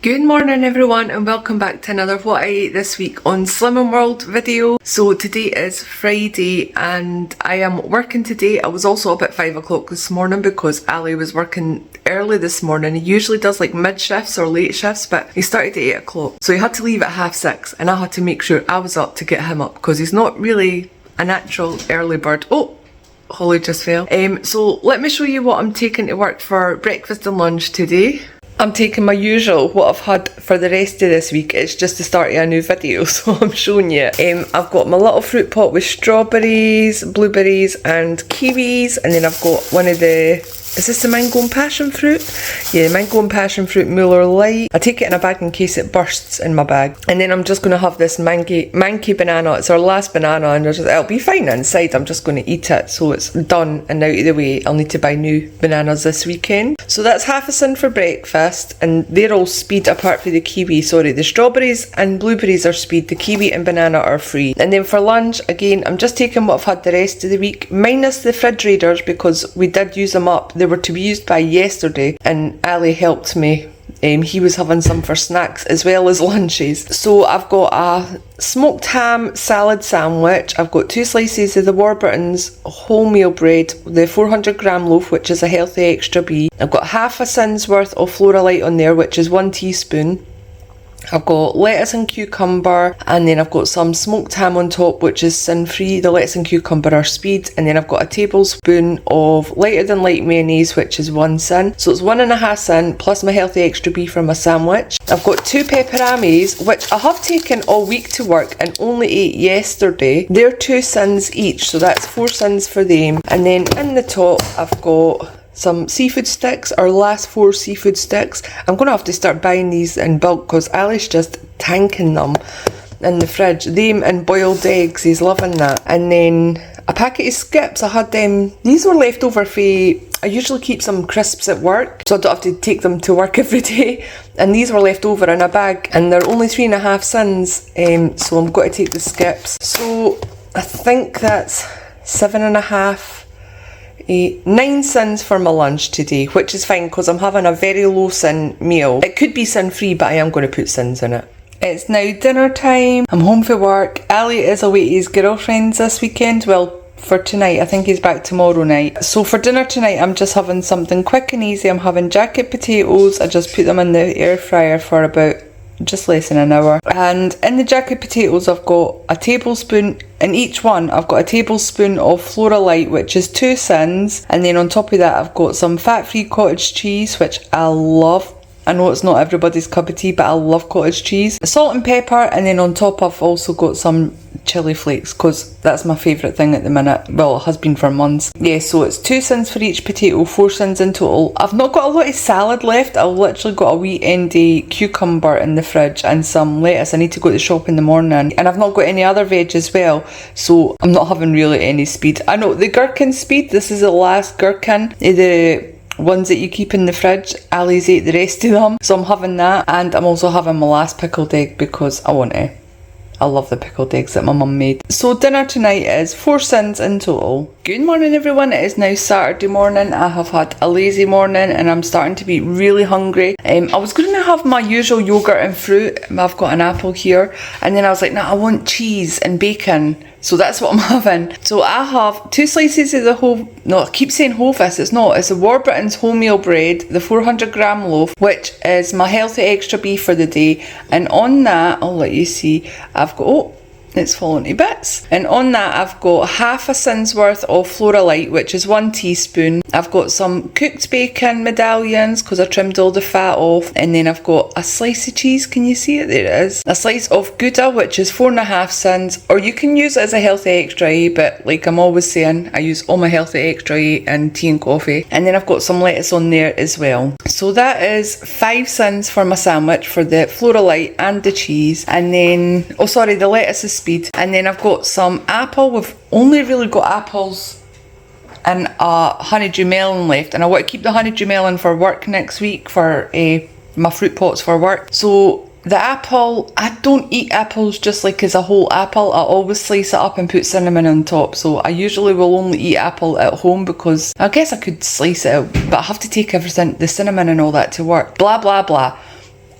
Good morning everyone and welcome back to another What I Ate This Week on Slimming World video. So today is Friday and I am working today. I was also up at 5 o'clock this morning because Ali was working early this morning. He usually does like mid shifts or late shifts, but he started at 8 o'clock. So he had to leave at 6:30 and I had to make sure I was up to get him up because he's not really a natural early bird. Oh, Holly just fell. So let me show you what I'm taking to work for breakfast and lunch today. I'm taking my usual, what I've had for the rest of this week. It's just the start of a new video, so I'm showing you. I've got my little fruit pot with strawberries, blueberries and kiwis, and then I've got one of the, is this the mango and passion fruit? Yeah, mango and passion fruit Muller Light. I take it in a bag in case it bursts in my bag. And then I'm just going to have this manky banana. It's our last banana and it'll be fine inside. I'm just going to eat it so it's done and out of the way. I'll need to buy new bananas this weekend. So that's half a sin for breakfast and they're all speed apart from the kiwi. Sorry, the strawberries and blueberries are speed. The kiwi and banana are free. And then for lunch, again, I'm just taking what I've had the rest of the week, minus the fridge raiders because we did use them up. They were to be used by yesterday and Ali helped me. He was having some for snacks as well as lunches. So I've got a smoked ham salad sandwich. I've got 2 slices of the Warburton's wholemeal bread, the 400-gram loaf, which is a healthy extra B. I've got half a sin's worth of Flora Light on there, which is 1 teaspoon. I've got lettuce and cucumber, and then I've got some smoked ham on top, which is sin-free. The lettuce and cucumber are speed, and then I've got a tablespoon of lighter than light mayonnaise, which is 1 sin. So it's 1.5 sin plus my healthy extra beef from my sandwich. I've got 2 pepperamis, which I have taken all week to work and only ate yesterday. They're 2 sins each, so that's 4 sins for them. And then in the top, I've got some seafood sticks, our last 4 seafood sticks. I'm going to have to start buying these in bulk because Ali's just tanking them in the fridge. Them and boiled eggs, he's loving that. And then a packet of skips, I had them, these were left over for, I usually keep some crisps at work so I don't have to take them to work every day. And these were left over in a bag and they're only 3.5 sins, so I'm going to take the skips. So I think that's 7.5. 9 sins for my lunch today, which is fine because I'm having a very low sin meal. It could be sin free, but I am going to put sins in it. It's now dinner time. I'm home for work. Ali is away to his girlfriend's this weekend. Well, for tonight. I think he's back tomorrow night. So for dinner tonight, I'm just having something quick and easy. I'm having jacket potatoes. I just put them in the air fryer for about just less than an hour. And in the jacket potatoes, I've got a tablespoon, in each one I've got a tablespoon of Flora Light, which is 2 sins, and then on top of that I've got some fat-free cottage cheese, which I love. I know it's not everybody's cup of tea, but I love cottage cheese. Salt and pepper, and then on top I've also got some chilli flakes because that's my favourite thing at the minute. Well, it has been for months. Yeah, so it's 2 sins for each potato, 4 sins in total. I've not got a lot of salad left. I've literally got a wee endy cucumber in the fridge and some lettuce. I need to go to the shop in the morning. And I've not got any other veg as well, so I'm not having really any speed. I know, the gherkin speed, this is the last gherkin. The ones that you keep in the fridge, Ali's ate the rest of them, so I'm having that. And I'm also having my last pickled egg because I want to. I love the pickled eggs that my mum made. So dinner tonight is 4 sins in total. Good morning everyone, it is now Saturday morning. I have had a lazy morning and I'm starting to be really hungry. I was going to have my usual yogurt and fruit. I've got an apple here, and then I was like, nah, I want cheese and bacon. So that's what I'm having. So I have 2 slices of the whole, no, I keep saying Hofis, it's not, it's the Warburton's wholemeal bread, the 400-gram loaf, which is my healthy extra beef for the day. And on that, I'll let you see, I've got, oh, it's fallen to bits. And on that I've got half a sin's worth of Flora Light, which is 1 teaspoon. I've got some cooked bacon medallions because I trimmed all the fat off. And then I've got a slice of cheese, can you see it? There it is. A slice of Gouda, which is 4.5 sins, or you can use it as a healthy extra A, but like I'm always saying, I use all my healthy extra A in tea and coffee. And then I've got some lettuce on there as well. So that is 5 sins for my sandwich for the Flora Light and the cheese. And then, oh sorry, the lettuce is speed. And then I've got some apple. We've only really got apples and a honeydew melon left, and I want to keep the honeydew melon for work next week for my fruit pots for work. So the apple, I don't eat apples just like as a whole apple. I always slice it up and put cinnamon on top. So I usually will only eat apple at home because I guess I could slice it out, but I have to take everything, the cinnamon and all that to work. Blah blah blah.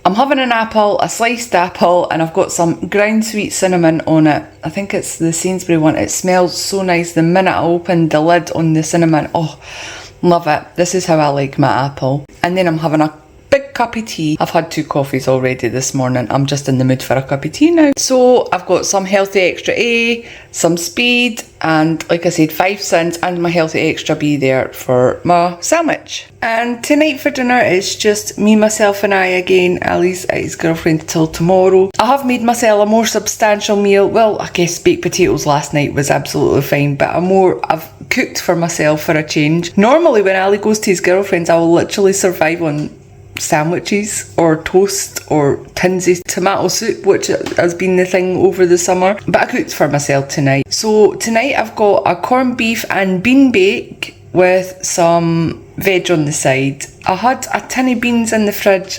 I'm having an apple, a sliced apple, and I've got some ground sweet cinnamon on it. I think it's the Sainsbury one. It smells so nice the minute I opened the lid on the cinnamon. Oh, love it. This is how I like my apple. And then I'm having a big cup of tea. I've had 2 coffees already this morning. I'm just in the mood for a cup of tea now. So I've got some Healthy Extra A, some Speed, and like I said, 5 cents and my Healthy Extra B there for my sandwich. And tonight for dinner it's just me, myself and I again. Ali's at his girlfriend till tomorrow. I have made myself a more substantial meal. Well, I guess baked potatoes last night was absolutely fine, but I've cooked for myself for a change. Normally when Ali goes to his girlfriend's, I will literally survive on sandwiches or toast or tins of tomato soup, which has been the thing over the summer, but I cooked for myself tonight. So tonight I've got a corned beef and bean bake with some veg on the side. I had a tin of beans in the fridge,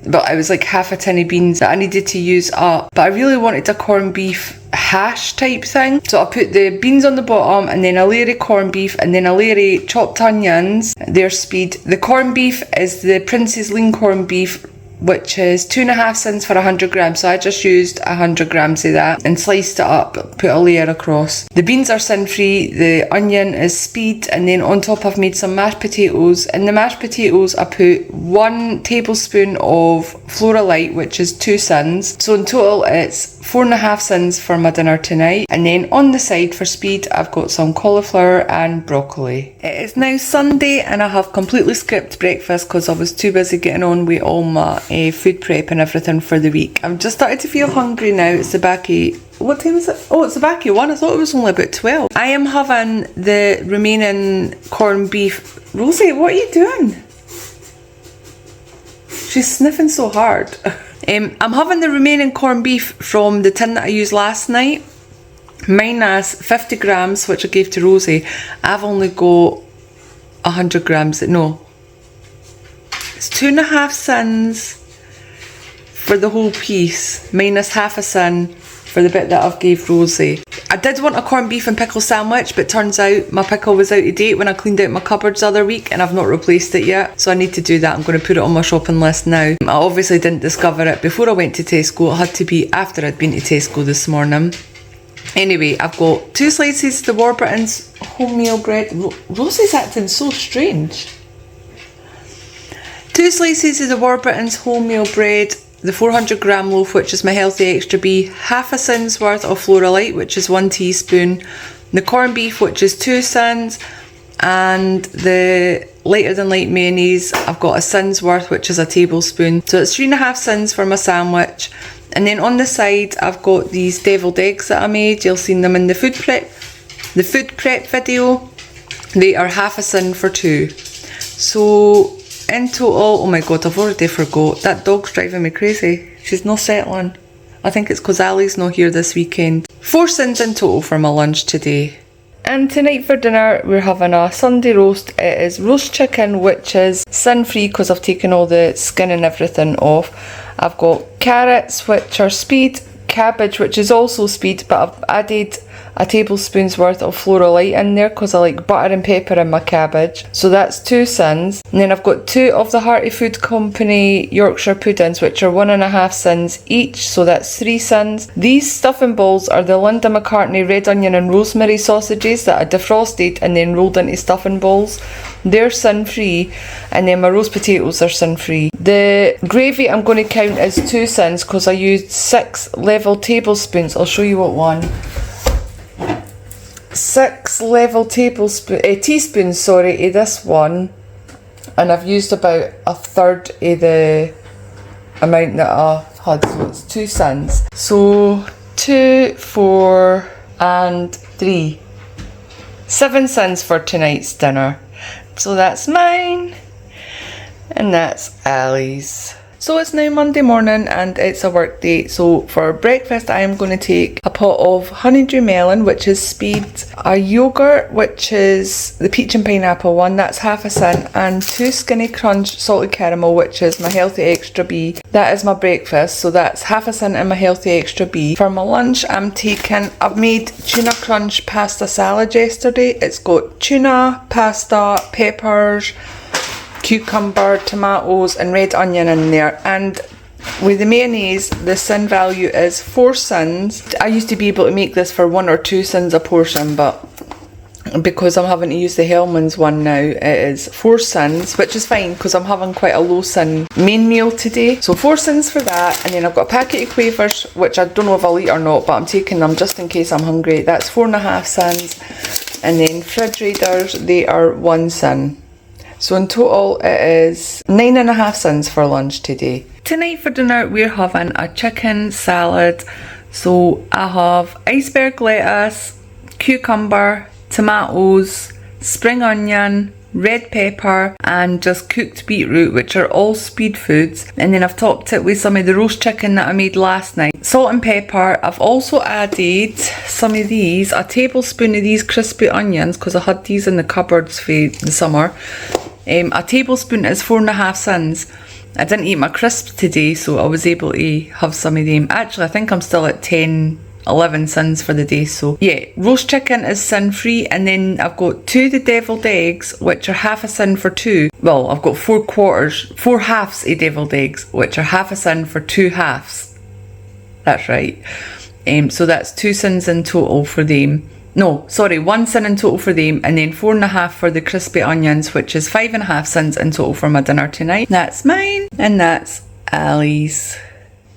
but it was like half a tin of beans that I needed to use up, but I really wanted a corned beef hash type thing, so I put the beans on the bottom and then a layer of corned beef and then a layer of chopped onions. There's Speed. The corned beef is the Prince's lean corned beef, which is 2.5 cents for 100 grams, so I just used 100 grams of that and sliced it up, put a layer across. The beans are sin free, the onion is Speed, and then on top I've made some mashed potatoes. In the mashed potatoes I put 1 tablespoon of Flora Light, which is 2 cents, so in total it's 4.5 cents for my dinner tonight. And then on the side for Speed I've got some cauliflower and broccoli. It is now Sunday and I have completely skipped breakfast because I was too busy getting on with all my food prep and everything for the week. I'm just starting to feel hungry now. It's the back of, what time is it? Oh, it's the back of 1. I thought it was only about 12. I am having the remaining corned beef. Rosie, what are you doing? She's sniffing so hard. I'm having the remaining corned beef from the tin that I used last night, minus 50 grams, which I gave to Rosie. I've only got 100 grams. No, it's 2.5 cents for the whole piece, minus half a cent for the bit that I've gave Rosie. I did want a corned beef and pickle sandwich, but turns out my pickle was out of date when I cleaned out my cupboards the other week and I've not replaced it yet, so I need to do that. I'm going to put it on my shopping list now. I obviously didn't discover it before I went to Tesco. It had to be after I'd been to Tesco this morning. Anyway, I've got 2 slices of the Warburton's wholemeal bread. Rosie's acting so strange. 2 slices of the Warburton's wholemeal bread, the 400 gram loaf, which is my Healthy Extra B, half a cent's worth of Flora Light, which is 1 teaspoon, the corned beef, which is 2 cents, and the lighter than light mayonnaise, I've got a cent's worth, which is a tablespoon. So it's 3.5 cents for my sandwich. And then on the side, I've got these deviled eggs that I made. You'll see them in the food prep video. They are half a cent for 2. So in total, oh my god, I've already forgot. That dog's driving me crazy. She's not settling. I think it's because Ali's not here this weekend. 4 cents in total for my lunch today. And tonight for dinner, we're having a Sunday roast. It is roast chicken, which is sin-free because I've taken all the skin and everything off. I've got carrots, which are Speed, cabbage, which is also Speed, but I've added a tablespoon's worth of Flora Light in there because I like butter and pepper in my cabbage. So that's 2 cents. And then I've got 2 of the Hearty Food Company Yorkshire puddings, which are 1.5 cents each, so that's 3 cents. These stuffing balls are the Linda McCartney red onion and rosemary sausages that I defrosted and then rolled into stuffing balls. They're sin-free, and then my roast potatoes are sin-free. The gravy I'm going to count as 2 cents because I used 6 level tablespoons. I'll show you what one. 6 level teaspoons of this one, and I've used about 1/3 of the amount that I had, so it's 2 cents. So 2, 4 and 3, 7 cents for tonight's dinner. So that's mine and that's Ali's. So it's now Monday morning and it's a work day. So for breakfast I am going to take a pot of honeydew melon, which is Speed, a yogurt, which is the peach and pineapple one, that's half a cent, and 2 Skinny Crunch salted caramel, which is my Healthy Extra B. That is my breakfast, so that's half a cent and my Healthy Extra B. For my lunch I've made tuna crunch pasta salad yesterday. It's got tuna, pasta, peppers, cucumber, tomatoes and red onion in there, and With the mayonnaise, the sin value is 4 sins. I used to be able to make this for 1 or 2 sins a portion, but because I'm having to use the Hellmann's one now, it is 4 sins, which is fine because I'm having quite a low sin main meal today. So 4 sins for that, and then I've got a packet of quavers, which I don't know if I'll eat or not, but I'm taking them just in case I'm hungry. That's 4.5 sins, and then fridge raiders, they are 1 sin. So in total it is 9.5 sins for lunch today. Tonight for dinner we're having a chicken salad. So I have iceberg lettuce, cucumber, tomatoes, spring onion, red pepper, and just cooked beetroot, which are all speed foods. And then I've topped it with some of the roast chicken that I made last night. Salt and pepper. I've also added some of these, a tablespoon of these crispy onions, because I had these in the cupboards for the summer. A tablespoon is 4.5 sins. I didn't eat my crisps today, so I was able to have some of them. Actually, I think I'm still at 11 sins for the day. So yeah, roast chicken is sin free, and then I've got 2 of the deviled eggs, which are half a sin for 2. Well, I've got 4 halves of deviled eggs, which are half a sin for 2 halves. That's right. So that's 2 sins in total for them. No, sorry, 1 sin in total for them, and then 4.5 for the crispy onions, which is 5.5 sins in total for my dinner tonight. That's mine, and that's Ali's.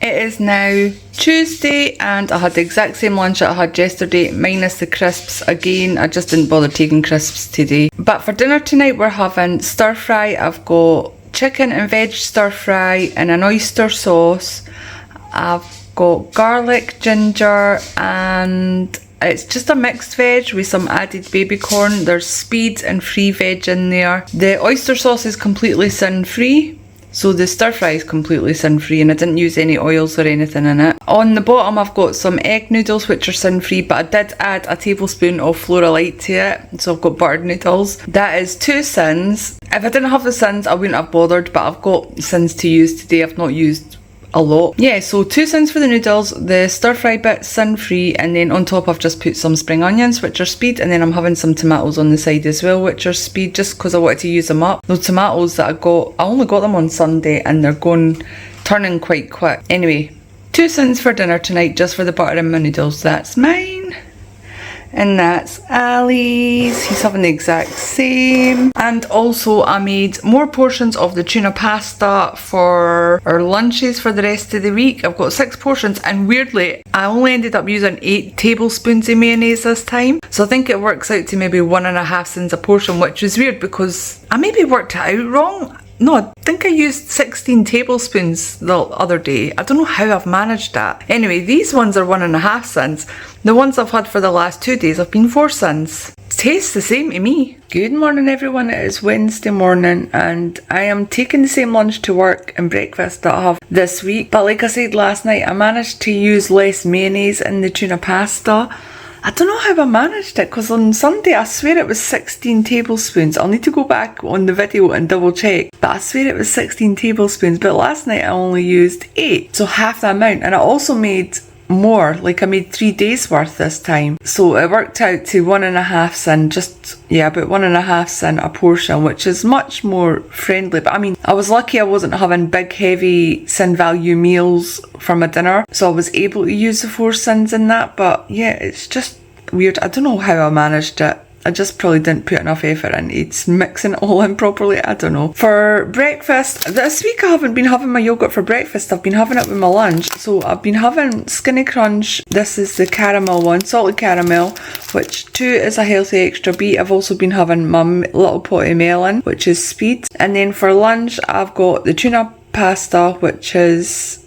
It is now Tuesday, and I had the exact same lunch that I had yesterday, minus the crisps. Again, I just didn't bother taking crisps today. But for dinner tonight, we're having stir fry. I've got chicken and veg stir fry and an oyster sauce. I've got garlic, ginger, and it's just a mixed veg with some added baby corn. There's speed and free veg in there. The oyster sauce is completely sin free. So the stir fry is completely sin free, and I didn't use any oils or anything in it. On the bottom I've got some egg noodles, which are sin free, but I did add a tablespoon of Flora Light to it. So I've got buttered noodles. That is 2 sins. If I didn't have the sins I wouldn't have bothered, but I've got sins to use today. I've not used a lot. Yeah, so 2 sins for the noodles, the stir fry bit sin free, and then on top I've just put some spring onions, which are speed, and then I'm having some tomatoes on the side as well, which are speed, just because I wanted to use them up. Those tomatoes that I only got them on Sunday, and they're turning quite quick. Anyway, 2 sins for dinner tonight, just for the butter in my noodles. That's mine. And that's Ali's. He's having the exact same. And also I made more portions of the tuna pasta for our lunches for the rest of the week. I've got 6 portions, and weirdly I only ended up using 8 tablespoons of mayonnaise this time. So I think it works out to maybe 1.5 sins a portion, which is weird because I maybe worked it out wrong. No, I think I used 16 tablespoons the other day. I don't know how I've managed that. Anyway, these ones are 1.5 sins. The ones I've had for the last 2 days have been 4 sins. It tastes the same to me. Good morning everyone, it is Wednesday morning, and I am taking the same lunch to work and breakfast that I have this week. But like I said last night, I managed to use less mayonnaise in the tuna pasta. I don't know how I managed it, because on Sunday I swear it was 16 tablespoons. I'll need to go back on the video and double check, but I swear it was 16 tablespoons. But last night I only used 8, so half the amount. And I also made more, like I made 3 days worth this time. So it worked out to 1.5 sin, about 1.5 sin a portion, which is much more friendly. But I mean, I was lucky I wasn't having big heavy sin value meals for my dinner, so I was able to use the 4 sins in that. But yeah, it's just weird. I don't know how I managed it. I just probably didn't put enough effort into mixing it all in properly. I don't know. For breakfast, this week I haven't been having my yogurt for breakfast. I've been having it with my lunch. So I've been having Skinny Crunch. This is the caramel one, salted caramel, which 2 is a healthy extra beet. I've also been having my little pot of melon, which is speed. And then for lunch, I've got the tuna pasta, which is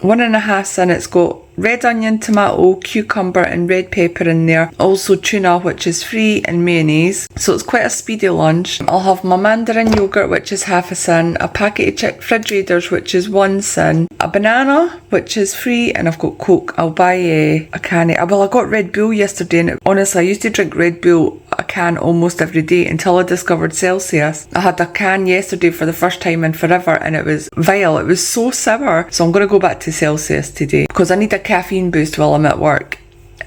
1.5 sin. It's got red onion, tomato, cucumber and red pepper in there. Also tuna, which is free, and mayonnaise. So it's quite a speedy lunch. I'll have my mandarin yogurt, which is half a sin, a packet of fridge raiders, which is 1 sin, a banana, which is free, and I've got Coke. I'll buy a can of, well, I got Red Bull yesterday, and honestly I used to drink Red Bull a can almost every day until I discovered Celsius. I had a can yesterday for the first time in forever, and it was vile. It was so sour. So I'm going to go back to Celsius today because I need a caffeine boost while I'm at work.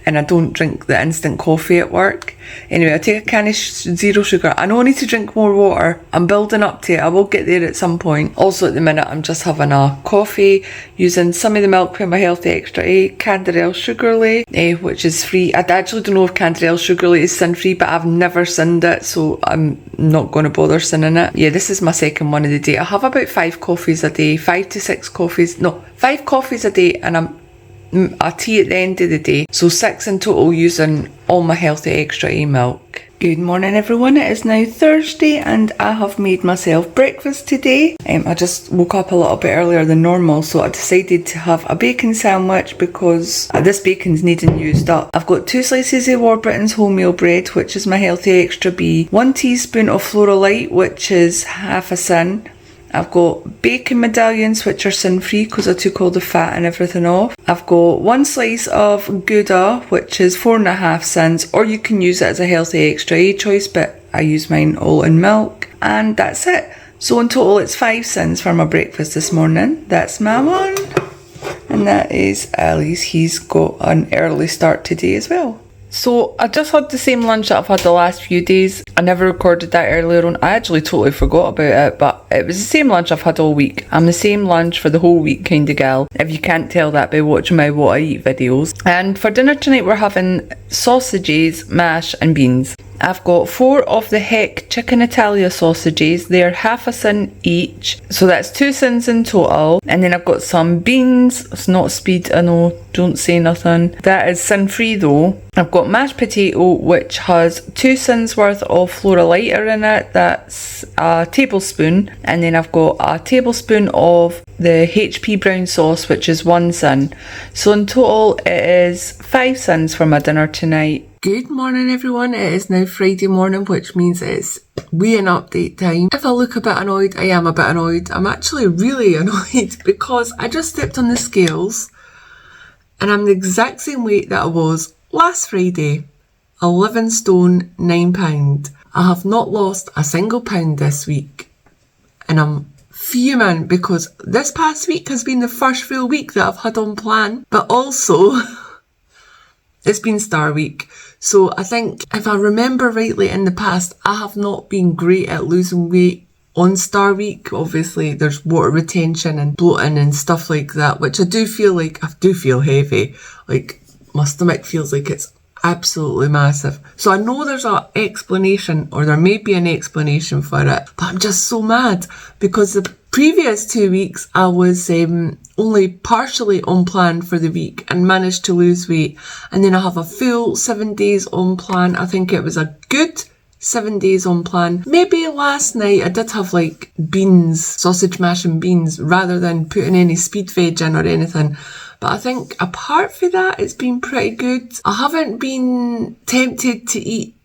and I don't drink the instant coffee at work. Anyway, I take a can of zero sugar. I know I need to drink more water. I'm building up to it. I will get there at some point. Also at the minute I'm just having a coffee using some of the milk from my Healthy Extra A, Canderel Sugarly, which is free. I actually don't know if Canderel Sugarly is sin free, but I've never sinned it, so I'm not going to bother sinning it. Yeah, this is my second one of the day. I have about 5 coffees a day, 5 to 6 coffees, no, 5 coffees a day, and a tea at the end of the day, so 6 in total using all my Healthy Extra A milk. Good morning everyone, it is now Thursday and I have made myself breakfast today. I just woke up a little bit earlier than normal, so I decided to have a bacon sandwich because this bacon's needing used up. I've got 2 slices of Warburton's wholemeal bread, which is my Healthy Extra B, 1 teaspoon of Floralite, which is half a sin. I've got bacon medallions, which are sin free because I took all the fat and everything off. I've got 1 slice of Gouda, which is 4.5 sins, or you can use it as a Healthy Extra A choice, but I use mine all in milk, and that's it. So in total it's 5 sins for my breakfast this morning. That's my one, and that is Ali's. He's got an early start today as well. So I just had the same lunch that I've had the last few days. I never recorded that earlier on. I actually totally forgot about it, but it was the same lunch I've had all week. I'm the same lunch for the whole week kind of gal, if you can't tell that by watching my What I Eat videos. And for dinner tonight we're having sausages, mash and beans. I've got 4 of the Heck Chicken Italia sausages. They're half a sin each, so that's 2 sins in total. And then I've got some beans. It's not speed, I know, don't say nothing. That is sin free though. I've got mashed potato, which has 2 sins worth of Floralite in it. That's a tablespoon. And then I've got a tablespoon of the HP brown sauce, which is 1 sin. So in total it is 5 sins for my dinner tonight. Good morning everyone, it is now Friday morning, which means it's weighing update time. If I look a bit annoyed, I am a bit annoyed. I'm actually really annoyed because I just stepped on the scales and I'm the exact same weight that I was last Friday. 11 stone, 9 pound. I have not lost a single pound this week and I'm fuming because this past week has been the first full week that I've had on plan, but also it's been Star Week. So I think if I remember rightly in the past, I have not been great at losing weight on Star Week. Obviously there's water retention and bloating and stuff like that, which I do feel heavy. Like my stomach feels like it's absolutely massive. So I know there's an explanation, or there may be an explanation for it, but I'm just so mad because the previous 2 weeks I was only partially on plan for the week and managed to lose weight, and then I have a full 7 days on plan. I think it was a good 7 days on plan. Maybe last night I did have like beans, sausage mash and beans, rather than putting any speed veg in or anything. But I think apart from that, it's been pretty good. I haven't been tempted to eat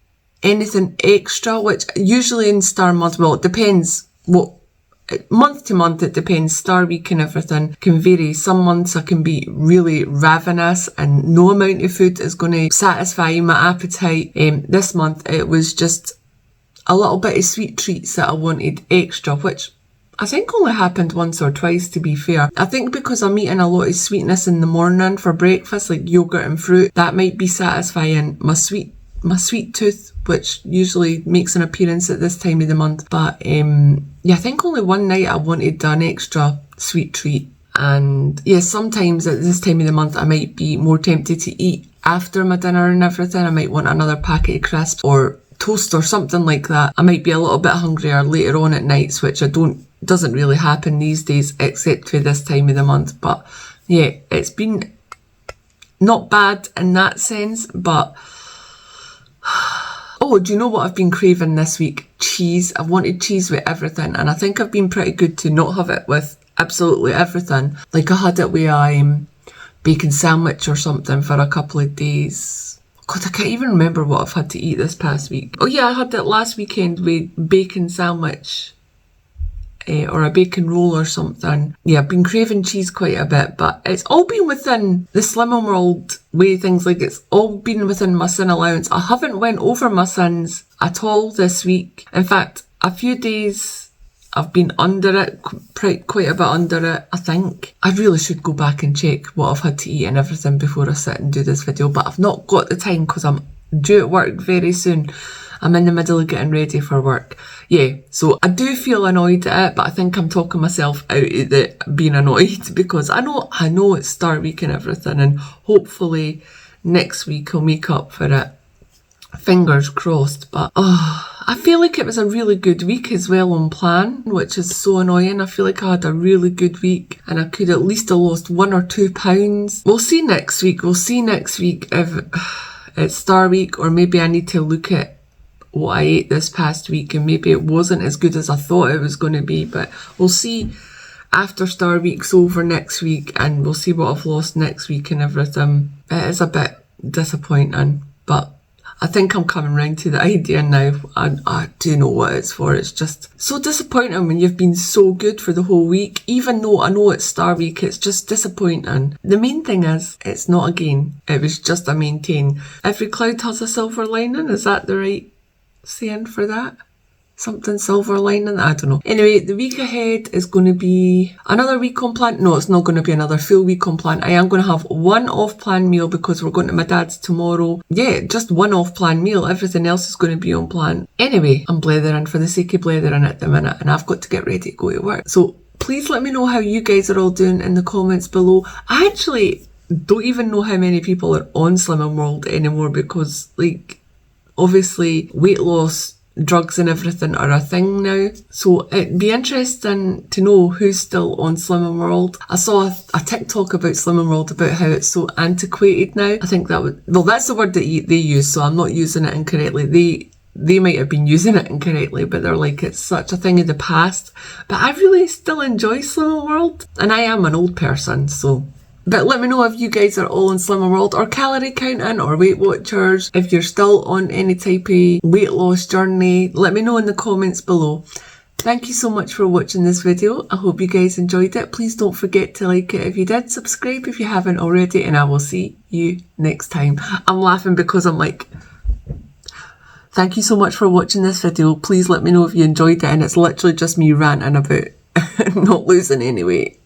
anything extra, which usually in Star month, well, it depends what, month to month it depends. Star Week and everything can vary. Some months I can be really ravenous and no amount of food is going to satisfy my appetite. This month it was just a little bit of sweet treats that I wanted extra, which I think only happened once or twice, to be fair. I think because I'm eating a lot of sweetness in the morning for breakfast, like yogurt and fruit, that might be satisfying my sweet tooth, which usually makes an appearance at this time of the month. But yeah, I think only one night I wanted an extra sweet treat. And yeah, sometimes at this time of the month I might be more tempted to eat after my dinner and everything. I might want another packet of crisps or toast or something like that. I might be a little bit hungrier later on at nights, which doesn't really happen these days except for this time of the month. But yeah, it's been not bad in that sense. But oh, do you know what I've been craving this week? Cheese. I've wanted cheese with everything, and I think I've been pretty good to not have it with absolutely everything. Like I had it with a bacon sandwich or something for a couple of days. God, I can't even remember what I've had to eat this past week. Oh yeah, I had it last weekend with bacon sandwich. Or a bacon roll or something. Yeah, I've been craving cheese quite a bit, but it's all been within the Slimming World way things, like it's all been within my sin allowance. I haven't went over my sins at all this week. In fact, a few days I've been under it, quite a bit under it, I think. I really should go back and check what I've had to eat and everything before I sit and do this video, but I've not got the time because I'm due at work very soon. I'm in the middle of getting ready for work. Yeah, so I do feel annoyed at it, but I think I'm talking myself out of it being annoyed because I know it's Star Week and everything, and hopefully next week I'll make up for it. Fingers crossed. But I feel like it was a really good week as well on plan, which is so annoying. I feel like I had a really good week and I could at least have lost 1 or 2 pounds. We'll see next week. We'll see next week if it's Star Week, or maybe I need to look at what I ate this past week and maybe it wasn't as good as I thought it was going to be. But we'll see after Star Week's over next week, and we'll see what I've lost next week and everything. It is a bit disappointing, but I think I'm coming round to the idea now. I do know what it's for. It's just so disappointing when you've been so good for the whole week. Even though I know it's Star Week, it's just disappointing. The main thing is, it's not a gain. It was just a maintain. Every cloud has a silver lining. Is that the right saying for that? Something silver lining? I don't know. Anyway, the week ahead is going to be another week on plan. No, it's not going to be another full week on plan. I am going to have one off-plan meal because we're going to my dad's tomorrow. Yeah, just one off-plan meal. Everything else is going to be on plan. Anyway, I'm blethering for the sake of blethering at the minute, and I've got to get ready to go to work. So please let me know how you guys are all doing in the comments below. I actually don't even know how many people are on Slimming World anymore because, like, obviously weight loss drugs and everything are a thing now, so it'd be interesting to know who's still on Slimming World. I saw a TikTok about Slimming World about how it's so antiquated now. I think that's the word that they use, so I'm not using it incorrectly. They might have been using it incorrectly, but they're like, it's such a thing of the past. But I really still enjoy Slimming World, and I am an old person, so. But let me know if you guys are all on Slimming World or calorie counting or Weight Watchers. If you're still on any type of weight loss journey, let me know in the comments below. Thank you so much for watching this video. I hope you guys enjoyed it. Please don't forget to like it if you did, subscribe if you haven't already, and I will see you next time. I'm laughing because I'm like, thank you so much for watching this video. Please let me know if you enjoyed it, and it's literally just me ranting about not losing any weight.